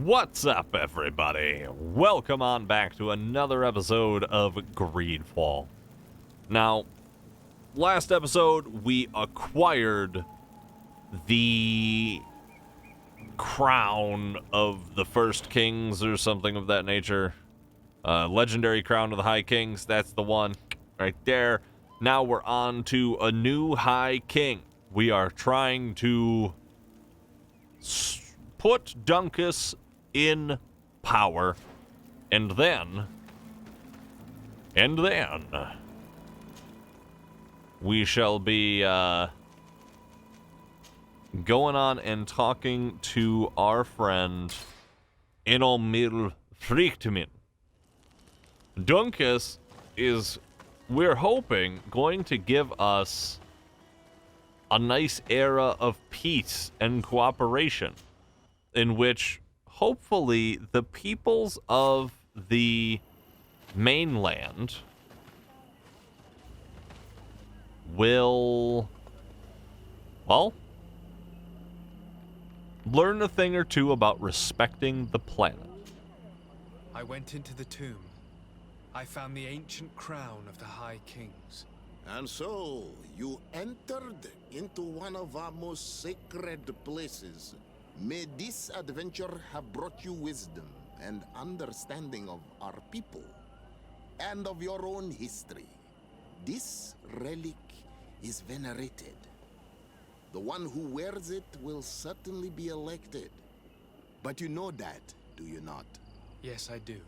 What's up, everybody? Welcome on back to another episode of Greedfall. Now, last episode, we acquired the crown of the first kings or something of that nature. Legendary crown of the high kings, that's the one right there. Now we're on to a new high king. We are trying to put Dunkus in power, and then we shall be going on and talking to our friend Enomil Frichtmin. Dunkus is, we're hoping, going to give us a nice era of peace and cooperation in which hopefully the peoples of the mainland will, well, learn a thing or two about respecting the planet. I went into the tomb. I found the ancient crown of the High Kings. And so, you entered into one of our most sacred places. May this adventure have brought you wisdom and understanding of our people and of your own history. This relic is venerated. The one who wears it will certainly be elected. But you know that, do you not? Yes, I do.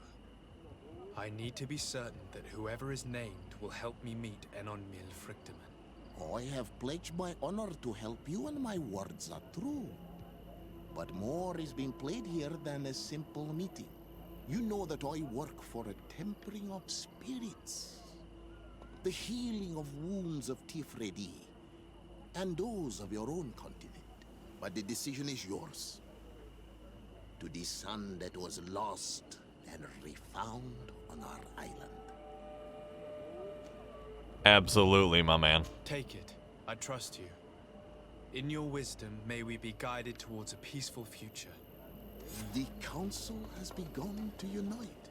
I need to be certain that whoever is named will help me meet Enomil Frichtmin. I have pledged my honor to help you, and my words are true. But more is being played here than a simple meeting. You know that I work for a tempering of spirits, the healing of wounds of Tifredi, and those of your own continent. But the decision is yours. To the son that was lost and refound on our island. Absolutely, my man. Take it. I trust you. In your wisdom, may we be guided towards a peaceful future. The council has begun to unite.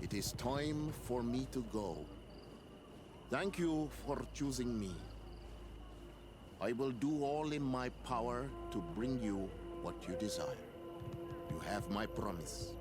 It is time for me to go. Thank you for choosing me. I will do all in my power to bring you what you desire. You have my promise.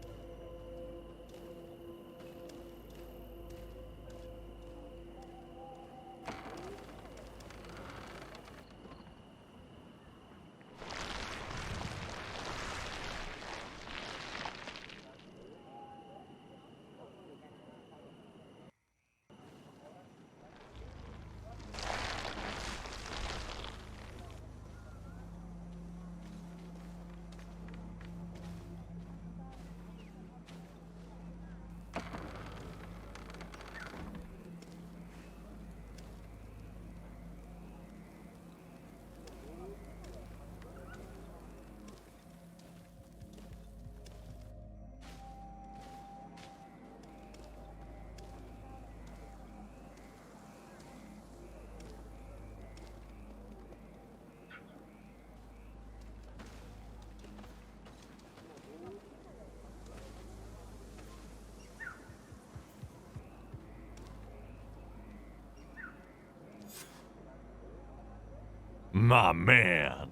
My man.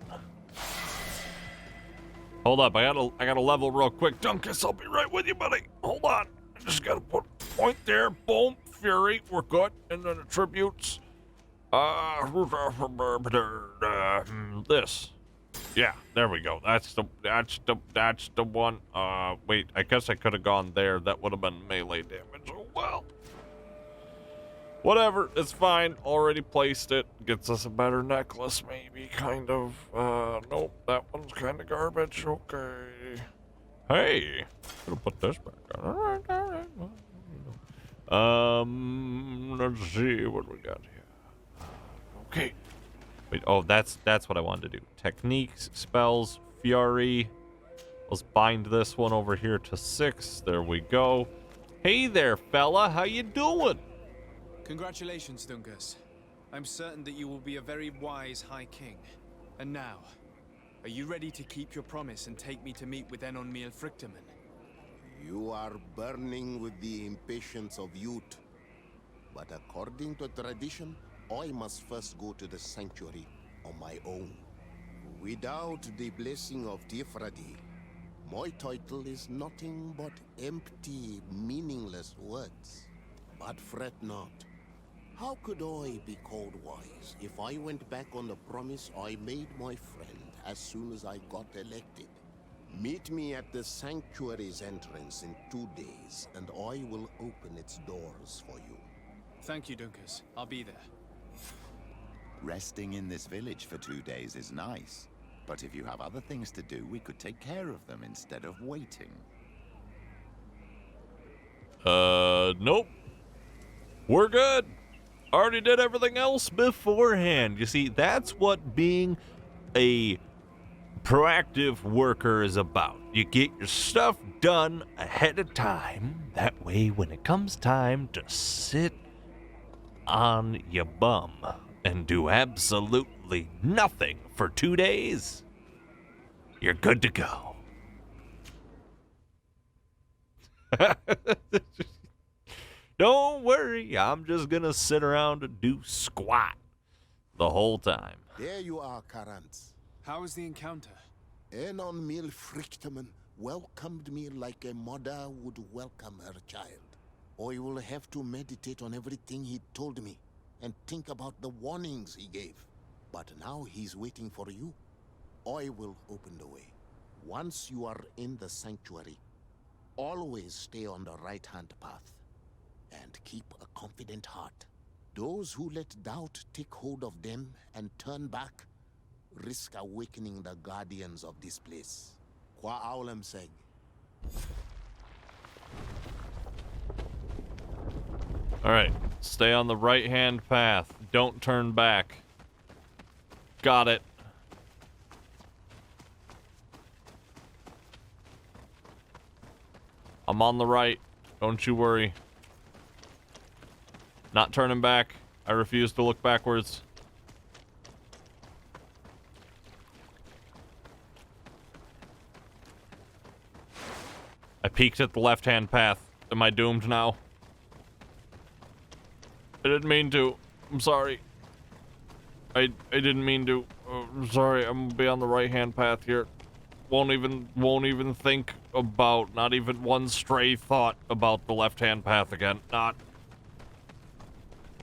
Hold up, I gotta level real quick. Dunkus, I'll be right with you, buddy. Hold on. I just gotta put a point there. Boom. Fury, we're good. And then attributes. This. Yeah, there we go. That's the one. Wait, I guess I could have gone there. That would have been melee damage. Oh well. Whatever, it's fine. Already placed it. Gets us a better necklace, maybe, kind of. Nope, that one's kind of garbage. Okay. Hey, gonna put this back on. Alright. Let's see what we got here. Okay. Wait, oh, that's what I wanted to do. Techniques, spells, fury. Let's bind this one over here to 6. There we go. Hey there, fella. How you doing? Congratulations, Dunkus. I'm certain that you will be a very wise High King. And now, Are you ready to keep your promise and take me to meet with Enon Miel Frichtemann? You are burning with the impatience of youth. But according to tradition, I must first go to the sanctuary on my own. Without the blessing of Tifradi, my title is nothing but empty, meaningless words. But fret not. How could I be called wise if I went back on the promise I made my friend as soon as I got elected? Meet me at the sanctuary's entrance in 2 days, and I will open its doors for you. Thank you, Dunkus. I'll be there. Resting in this village for 2 days is nice, but if you have other things to do, we could take care of them instead of waiting. Nope. We're good. Already did everything else beforehand. You see, that's what being a proactive worker is about. You get your stuff done ahead of time. That way, when it comes time to sit on your bum and do absolutely nothing for 2 days, you're good to go. Don't worry, I'm just gonna sit around and do squat the whole time. There you are, Karant. How was the encounter? Enon Miel Frichtemann welcomed me like a mother would welcome her child. I will have to meditate on everything he told me and think about the warnings he gave. But now he's waiting for you. I will open the way. Once you are in the sanctuary, always stay on the right-hand path and keep a confident heart. Those who let doubt take hold of them and turn back risk awakening the guardians of this place. Qua Aulem Seg. Alright, stay on the right-hand path. Don't turn back. Got it. I'm on the right. Don't you worry. Not turning back. I refuse to look backwards. I peeked at the left-hand path. Am I doomed now? I didn't mean to. I'm sorry. I didn't mean to. I'm sorry. I'm gonna be on the right-hand path here. Won't even think about, not even one stray thought about the left-hand path again.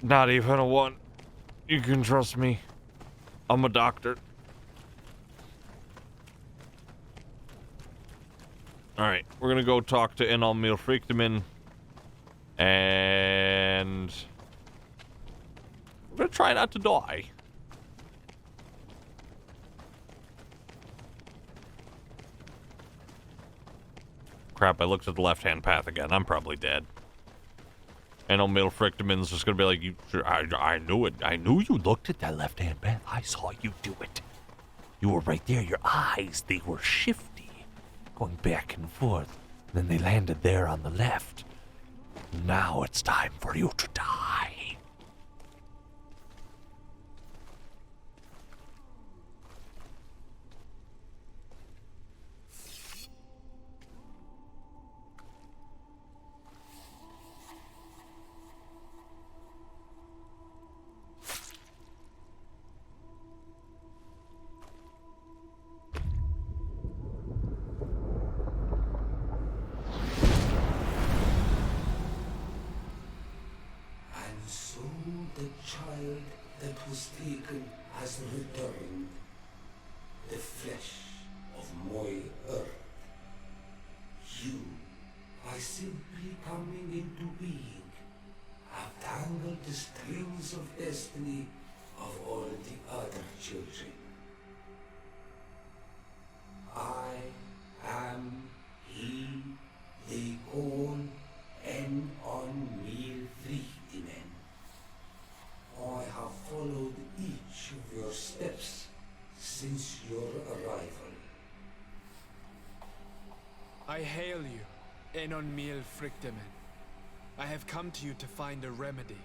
Not even a one. You can trust me. I'm a doctor. Alright, we're gonna go talk to Enon Miel Frichtemann. And we're gonna try not to die. Crap, I looked at the left-hand path again. I'm probably dead. Enon Miel Frichtemann's just gonna be like, I knew it. I knew you looked at that left-hand path. I saw you do it. You were right there. Your eyes, they were shifty, going back and forth. Then they landed there on the left. Now it's time for you to die. child that was taken has returned, the flesh of my earth. You, by simply coming into being, have tangled the strings of destiny of all the other children. I am he they call Enon Miel Frichtemann. I have followed each of your steps since your arrival. I hail you, Enon Miel Frichtemann. I have come to you to find a remedy.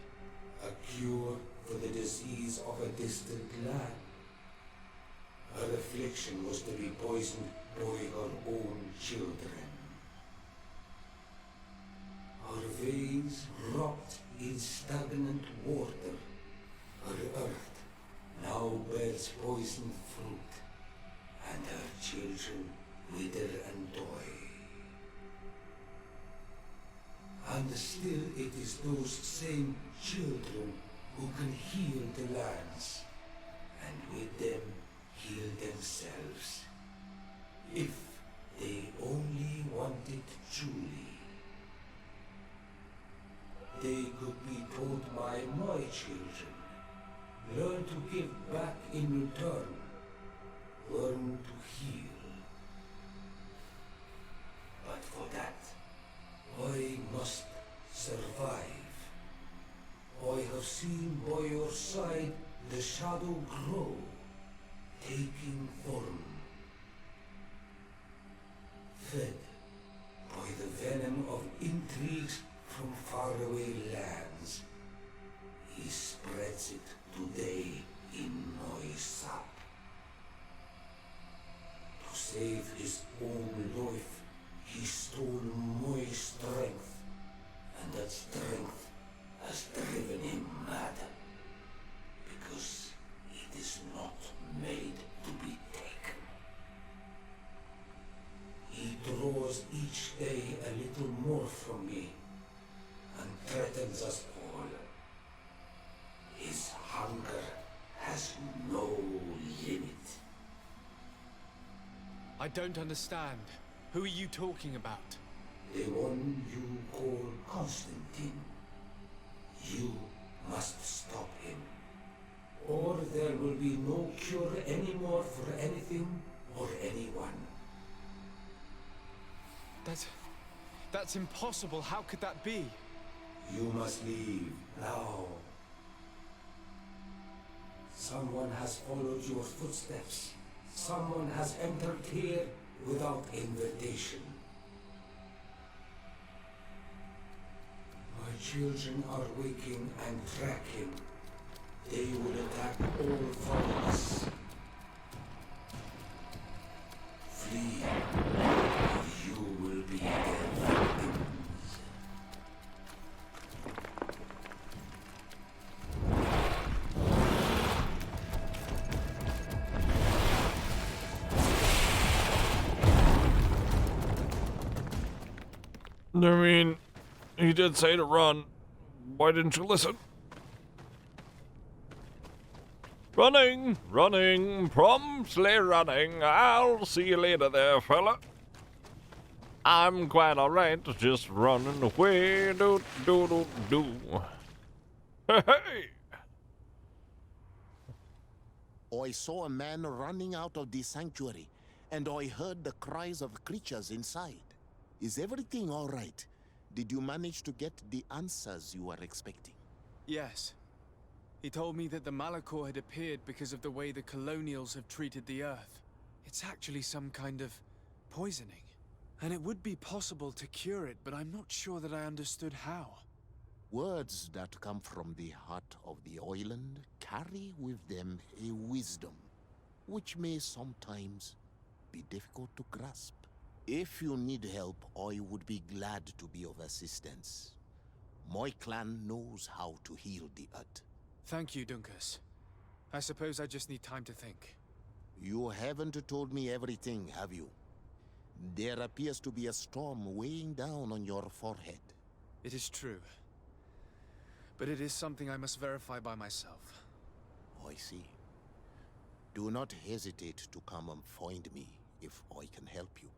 A cure for the disease of a distant land. Her affliction was to be poisoned by her own children. Her veins rocked in stagnant water. Her earth now bears poisoned fruit, and her children wither and die. And still it is those same children who can heal the lands, and with them heal themselves, if they only wanted truly. They could be taught by my children, learn to give back in return, learn to heal. But for that, I must survive. I have seen by your side the shadow grow, taking form. Fed by the venom of intrigues from faraway lands, he spreads it today in my sap. To save his own life, he stole my strength, and that strength has driven him mad, because it is not made to be taken. He draws each day a little more from me, and threatens us all. His hunger has no limit. I don't understand. Who are you talking about? The one you call Constantine. You must stop him, or there will be no cure anymore for anything or anyone. That's impossible. How could that be? You must leave now. Someone has followed your footsteps. Someone has entered here without invitation. My children are waking and tracking. They will attack all followers. Flee, or you will be their victims. I mean, he did say to run. Why didn't you listen? Running, running, promptly running. I'll see you later there, fella. I'm quite alright, just running away. Do, do, do, do. Hey, hey. I saw a man running out of the sanctuary, and I heard the cries of creatures inside. Is everything all right? Did you manage to get the answers you were expecting? Yes. He told me that the Malachor had appeared because of the way the colonials have treated the Earth. It's actually some kind of poisoning. And it would be possible to cure it, but I'm not sure that I understood how. Words that come from the heart of the island carry with them a wisdom, which may sometimes be difficult to grasp. If you need help, I would be glad to be of assistance. My clan knows how to heal the Earth. Thank you, Dunkus. I suppose I just need time to think. You haven't told me everything, have you? There appears to be a storm weighing down on your forehead. It is true. But it is something I must verify by myself. I see. Do not hesitate to come and find me if I can help you.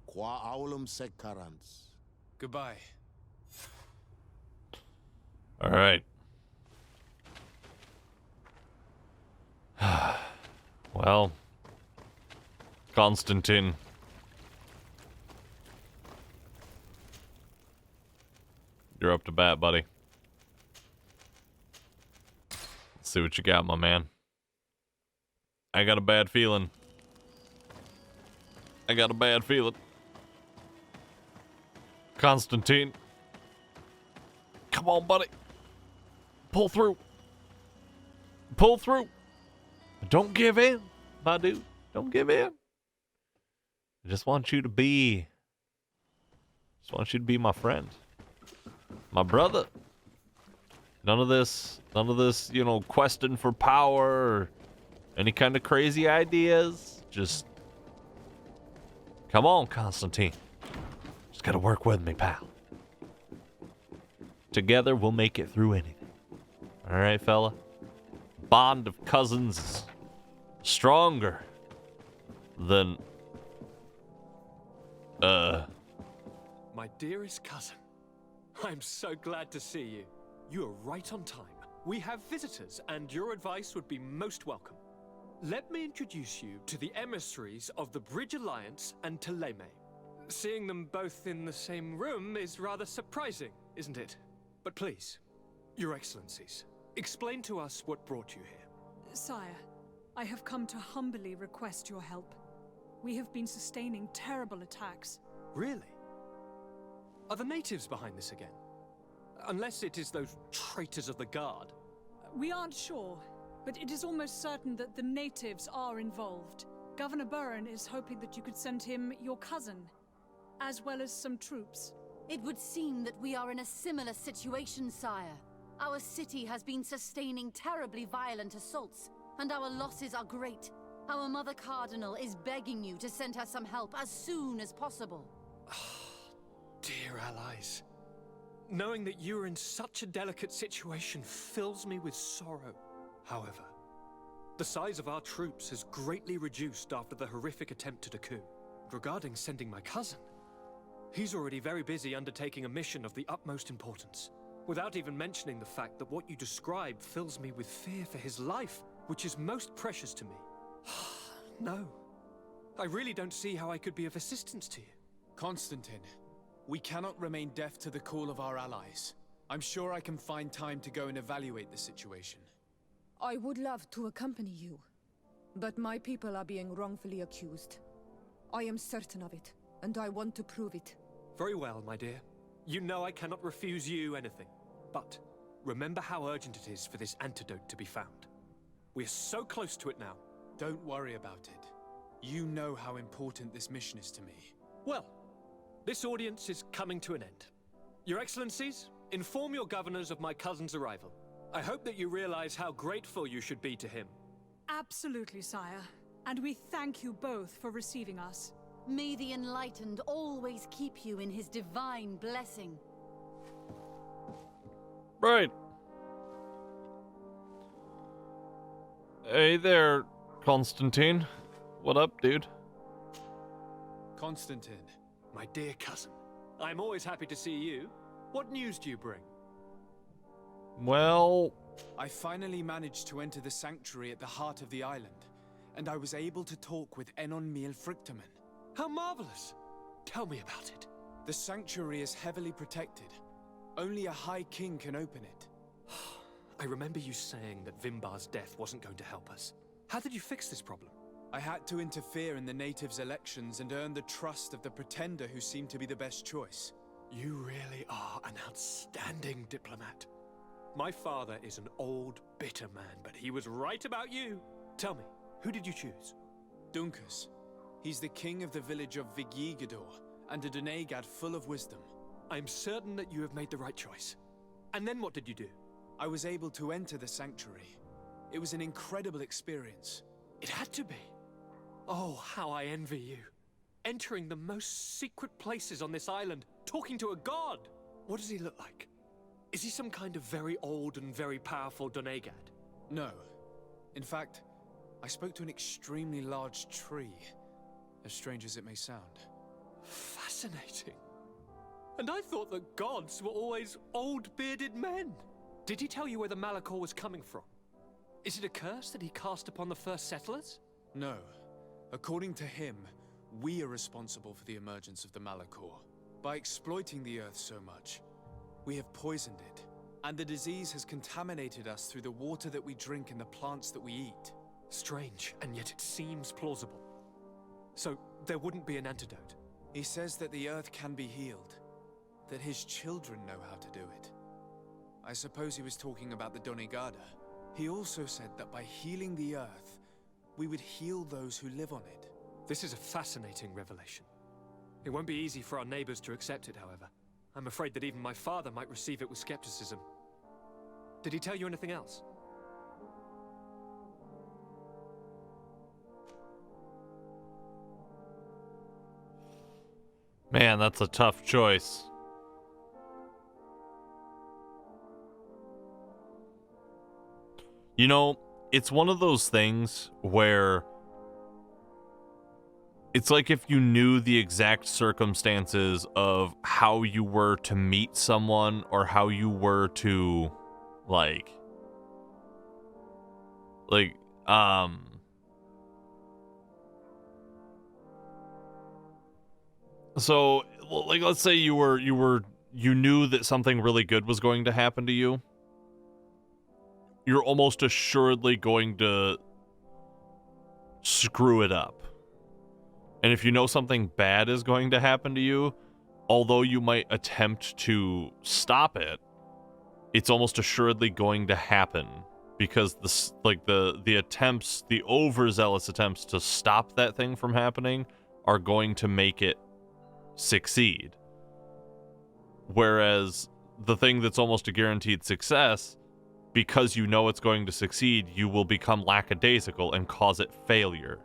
Qua aulum secarans. Goodbye. All right. Well, Constantine. You're up to bat, buddy. Let's see what you got, my man. I got a bad feeling. I got a bad feeling. Constantine. Come on, buddy. Pull through. Pull through. Don't give in, my dude. Don't give in. I just want you to be my friend. My brother. None of this, questing for power or any kind of crazy ideas. Just come on, Constantine. Just gotta work with me, pal. Together, we'll make it through anything. All right, fella? Bond of cousins is stronger than, My dearest cousin, I'm so glad to see you. You are right on time. We have visitors, and your advice would be most welcome. Let me introduce you to the emissaries of the Bridge Alliance and Teleme. Seeing them both in the same room is rather surprising, isn't it? But please, Your Excellencies, explain to us what brought you here. Sire, I have come to humbly request your help. We have been sustaining terrible attacks. Really? Are the natives behind this again? Unless it is those traitors of the Guard. We aren't sure, but it is almost certain that the natives are involved. Governor Burren is hoping that you could send him your cousin, as well as some troops. It would seem that we are in a similar situation, sire. Our city has been sustaining terribly violent assaults, and our losses are great. Our Mother Cardinal is begging you to send her some help as soon as possible. Dear allies, knowing that you are in such a delicate situation fills me with sorrow. However, the size of our troops has greatly reduced after the horrific attempt at a coup. Regarding sending my cousin, he's already very busy undertaking a mission of the utmost importance, without even mentioning the fact that what you describe fills me with fear for his life, which is most precious to me. No, I really don't see how I could be of assistance to you. Constantine, we cannot remain deaf to the call of our allies. I'm sure I can find time to go and evaluate the situation. I would love to accompany you, but my people are being wrongfully accused. I am certain of it, and I want to prove it. Very well, my dear. You know I cannot refuse you anything. But remember how urgent it is for this antidote to be found. We're so close to it now. Don't worry about it. You know how important this mission is to me. Well, this audience is coming to an end. Your Excellencies, inform your governors of my cousin's arrival. I hope that you realize how grateful you should be to him. Absolutely, sire. And we thank you both for receiving us. May the Enlightened always keep you in his divine blessing. Right. Hey there, Constantine. What up, dude? Constantine. My dear cousin, I'm always happy to see you. What news do you bring? Well, I finally managed to enter the sanctuary at the heart of the island, and I was able to talk with Enon Miel Frictamen. How marvelous! Tell me about it. The sanctuary is heavily protected. Only a High King can open it. I remember you saying that Vimbar's death wasn't going to help us. How did you fix this problem? I had to interfere in the natives' elections and earn the trust of the pretender who seemed to be the best choice. You really are an outstanding diplomat. My father is an old, bitter man, but he was right about you. Tell me, who did you choose? Dunkus. He's the king of the village of Vigyigador, and a Donegad full of wisdom. I'm certain that you have made the right choice. And then what did you do? I was able to enter the sanctuary. It was an incredible experience. It had to be. Oh, how I envy you. Entering the most secret places on this island, talking to a god. What does he look like? Is he some kind of very old and very powerful Donegad? No. In fact, I spoke to an extremely large tree, as strange as it may sound. Fascinating. And I thought that gods were always old bearded men. Did he tell you where the Malachor was coming from? Is it a curse that he cast upon the first settlers? No. According to him, we are responsible for the emergence of the Malachor. By exploiting the Earth so much, we have poisoned it, and the disease has contaminated us through the water that we drink and the plants that we eat. Strange, and yet it seems plausible. So, there wouldn't be an antidote? He says that the Earth can be healed, that his children know how to do it. I suppose he was talking about the Donegada. He also said that by healing the Earth, we would heal those who live on it. This is a fascinating revelation. It won't be easy for our neighbors to accept it, however. I'm afraid that even my father might receive it with skepticism. Did he tell you anything else? Man, that's a tough choice. You know, it's one of those things where it's like if you knew the exact circumstances of how you were to meet someone or how you were to so like let's say you knew that something really good was going to happen to you. You're almost assuredly going to screw it up. And if you know something bad is going to happen to you, although you might attempt to stop it, it's almost assuredly going to happen because the attempts, the overzealous attempts to stop that thing from happening are going to make it succeed. Whereas the thing that's almost a guaranteed success, because you know it's going to succeed, you will become lackadaisical and cause it failure,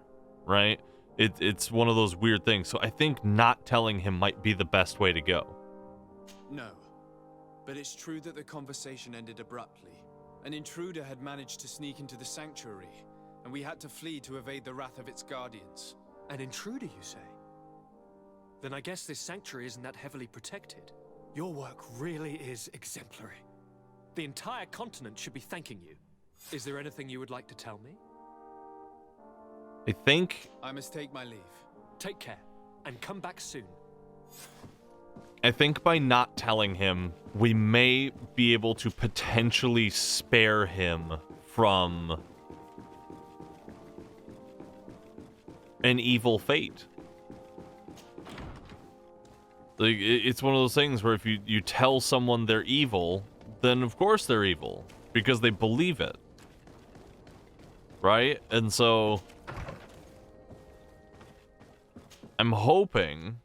right? It's one of those weird things. So I think not telling him might be the best way to go. No. But it's true that the conversation ended abruptly. An intruder had managed to sneak into the sanctuary, and we had to flee to evade the wrath of its guardians. An intruder, you say? Then I guess this sanctuary isn't that heavily protected. Your work really is exemplary. The entire continent should be thanking you. Is there anything you would like to tell me? I think I must take my leave. Take care, and come back soon. I think by not telling him, we may be able to potentially spare him from an evil fate. Like, it's one of those things where if you tell someone they're evil, then of course they're evil, because they believe it. Right? And so I'm hoping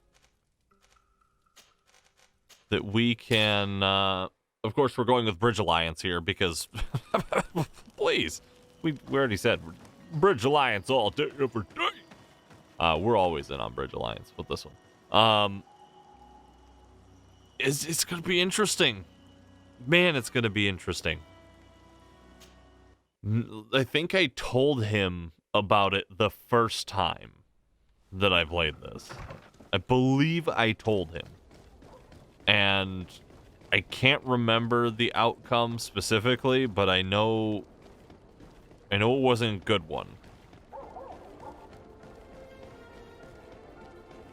that we can, of course we're going with Bridge Alliance here because, please, we already said Bridge Alliance all day, every day. We're always in on Bridge Alliance with this one. It's going to be interesting. Man, it's going to be interesting. I think I told him about it the first time that I played this. I believe I told him. And I can't remember the outcome specifically, but I know it wasn't a good one.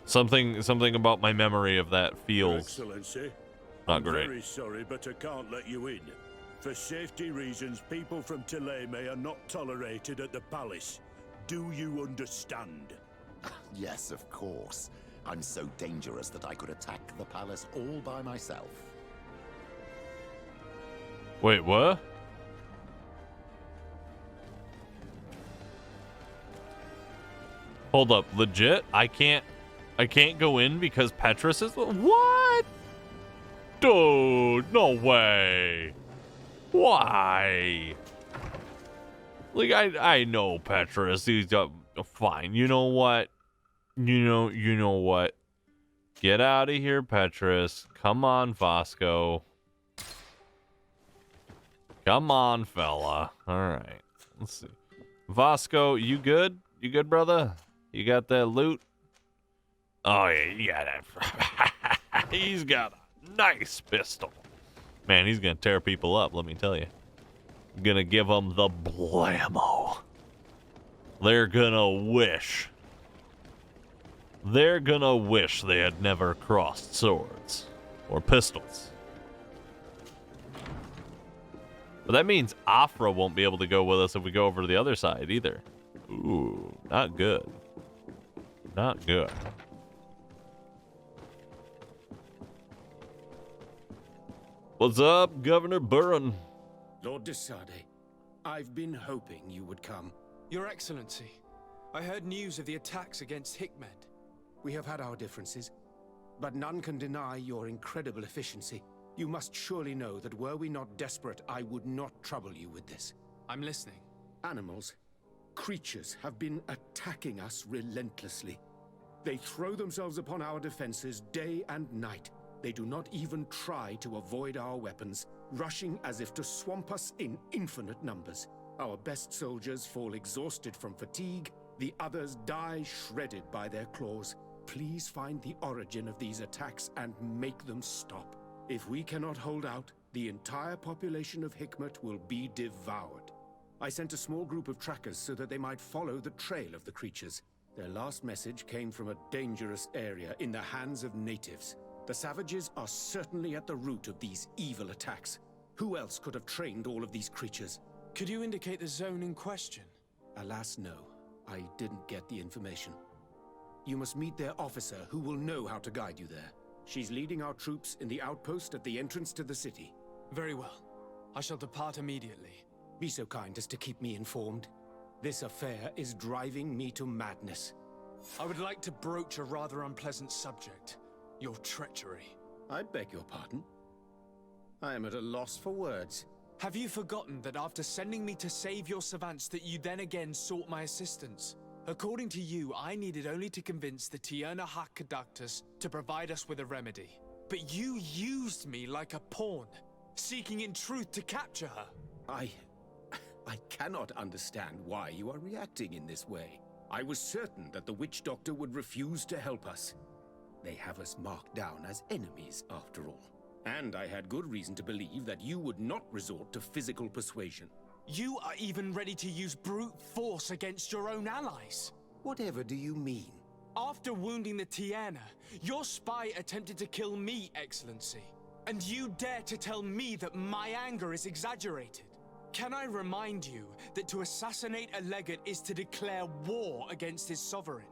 Something about my memory of that feels Excellency, not I'm great. very sorry, but I can't let you in. For safety reasons, people from Thélème are not tolerated at the palace. Do you understand? Yes, of course. I'm so dangerous that I could attack the palace all by myself. Wait, what? Hold up, legit? I can't go in because Petrus is... What? Dude, no way. Why? Like, I know Petrus. He's fine. You know what? You know what? Get out of here, Petrus. Come on, Vasco. Come on, fella. All right. Let's see. Vasco, you good? You good, brother? You got that loot? Oh, yeah, you got that. He's got a nice pistol. Man, he's going to tear people up, let me tell you. Gonna give them the blammo. They're gonna wish. They're gonna wish they had never crossed swords. Or pistols. But that means Afra won't be able to go with us if we go over to the other side either. Ooh, not good. Not good. What's up, Governor Burren? Lord de Sade, I've been hoping you would come. Your Excellency, I heard news of the attacks against Hikmet. We have had our differences, but none can deny your incredible efficiency. You must surely know that were we not desperate, I would not trouble you with this. I'm listening. Animals, creatures have been attacking us relentlessly. They throw themselves upon our defenses day and night. They do not even try to avoid our weapons, rushing as if to swamp us in infinite numbers. Our best soldiers fall exhausted from fatigue, the others die shredded by their claws. Please find the origin of these attacks and make them stop. If we cannot hold out, the entire population of Hikmet will be devoured. I sent a small group of trackers so that they might follow the trail of the creatures. Their last message came from a dangerous area in the hands of natives. The savages are certainly at the root of these evil attacks. Who else could have trained all of these creatures? Could you indicate the zone in question? Alas, no. I didn't get the information. You must meet their officer, who will know how to guide you there. She's leading our troops in the outpost at the entrance to the city. Very well. I shall depart immediately. Be so kind as to keep me informed. This affair is driving me to madness. I would like to broach a rather unpleasant subject. Your treachery. I beg your pardon? I am at a loss for words. Have you forgotten that after sending me to save your savants that you then again sought my assistance? According to you, I needed only to convince the Tierna Conductors to provide us with a remedy. But you used me like a pawn, seeking in truth to capture her. I cannot understand why you are reacting in this way. I was certain that the witch doctor would refuse to help us. They have us marked down as enemies, after all. And I had good reason to believe that you would not resort to physical persuasion. You are even ready to use brute force against your own allies. Whatever do you mean? After wounding the Tierna, your spy attempted to kill me, Excellency. And you dare to tell me that my anger is exaggerated. Can I remind you that to assassinate a legate is to declare war against his sovereign?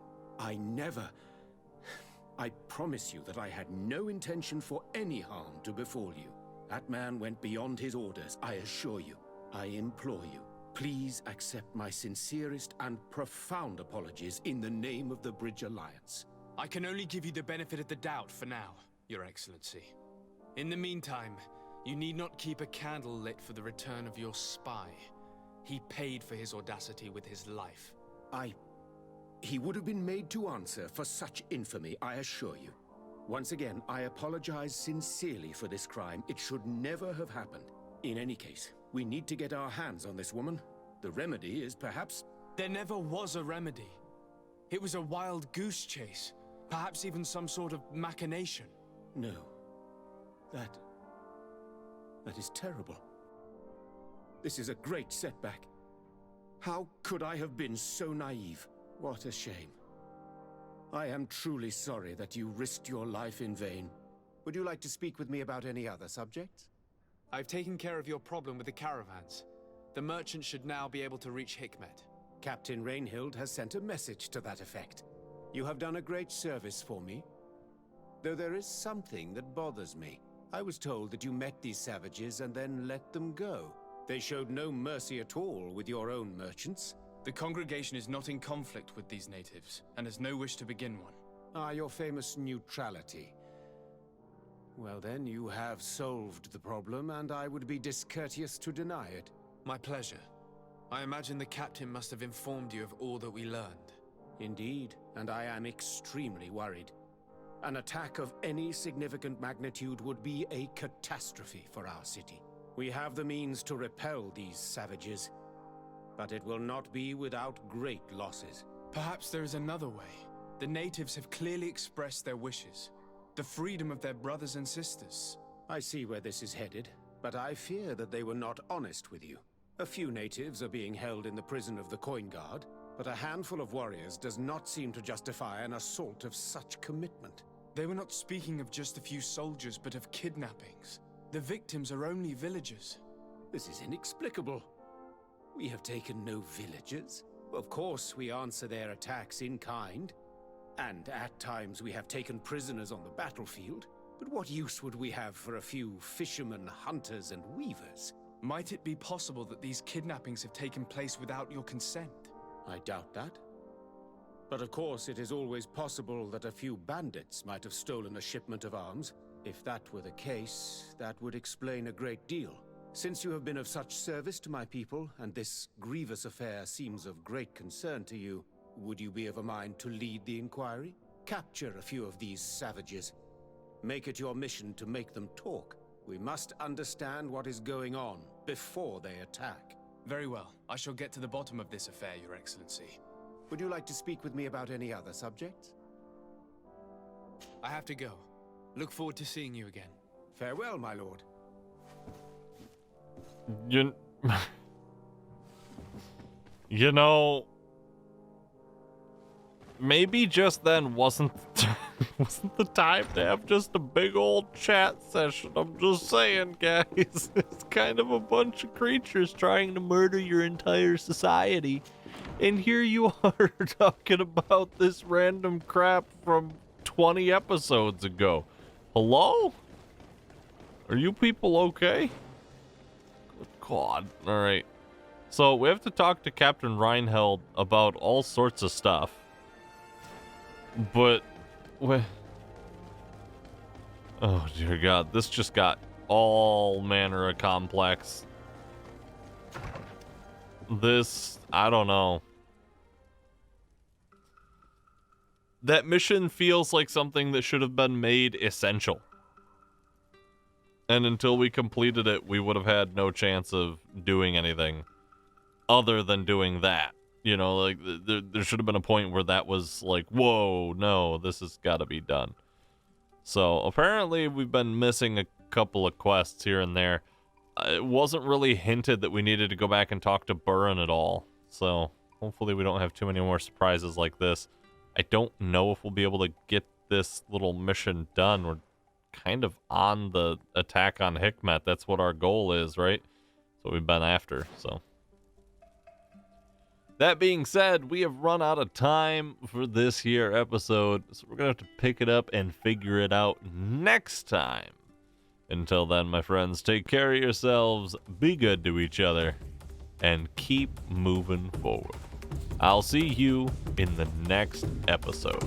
I promise you that I had no intention for any harm to befall you. That man went beyond his orders, I assure you. I implore you, please accept my sincerest and profound apologies in the name of the Bridge Alliance. I can only give you the benefit of the doubt for now, Your Excellency. In the meantime, you need not keep a candle lit for the return of your spy. He paid for his audacity with his life. He would have been made to answer for such infamy, I assure you. Once again, I apologize sincerely for this crime. It should never have happened. In any case, we need to get our hands on this woman. The remedy is perhaps... There never was a remedy. It was a wild goose chase. Perhaps even some sort of machination. No. That is terrible. This is a great setback. How could I have been so naive? What a shame. I am truly sorry that you risked your life in vain. Would you like to speak with me about any other subjects? I've taken care of your problem with the caravans. The merchant should now be able to reach Hikmet. Captain Rainhild has sent a message to that effect. You have done a great service for me. Though there is something that bothers me. I was told that you met these savages and then let them go. They showed no mercy at all with your own merchants. The congregation is not in conflict with these natives, and has no wish to begin one. Ah, your famous neutrality. Well then, you have solved the problem, and I would be discourteous to deny it. My pleasure. I imagine the captain must have informed you of all that we learned. Indeed, and I am extremely worried. An attack of any significant magnitude would be a catastrophe for our city. We have the means to repel these savages, but it will not be without great losses. Perhaps there is another way. The natives have clearly expressed their wishes. The freedom of their brothers and sisters. I see where this is headed, but I fear that they were not honest with you. A few natives are being held in the prison of the Coin Guard, but a handful of warriors does not seem to justify an assault of such commitment. They were not speaking of just a few soldiers, but of kidnappings. The victims are only villagers. This is inexplicable. We have taken no villagers. Of course, we answer their attacks in kind. And at times we have taken prisoners on the battlefield. But what use would we have for a few fishermen, hunters, and weavers? Might it be possible that these kidnappings have taken place without your consent? I doubt that. But of course, it is always possible that a few bandits might have stolen a shipment of arms. If that were the case, that would explain a great deal. Since you have been of such service to my people, and this grievous affair seems of great concern to you, would you be of a mind to lead the inquiry? Capture a few of these savages. Make it your mission to make them talk. We must understand what is going on before they attack. Very well. I shall get to the bottom of this affair, Your Excellency. Would you like to speak with me about any other subjects? I have to go. Look forward to seeing you again. Farewell, my lord. You know, maybe just then wasn't the time to have just a big old chat session. I'm just saying, guys. It's kind of a bunch of creatures trying to murder your entire society. And here you are talking about this random crap from 20 episodes ago. Hello? Are you people okay? Good God. Alright. So we have to talk to Captain Reinheld about all sorts of stuff. But... oh dear God. This just got all manner of complex. This... I don't know. That mission feels like something that should have been made essential. And until we completed it, we would have had no chance of doing anything other than doing that. You know, like, there should have been a point where that was like, whoa, no, this has got to be done. So, apparently we've been missing a couple of quests here and there. It wasn't really hinted that we needed to go back and talk to Burren at all. So, hopefully we don't have too many more surprises like this. I don't know if we'll be able to get this little mission done. We're kind of on the attack on Hikmet. That's what our goal is, right? That's what we've been after, so. That being said, we have run out of time for this here episode, so we're going to have to pick it up and figure it out next time. Until then, my friends, take care of yourselves, be good to each other, and keep moving forward. I'll see you in the next episode.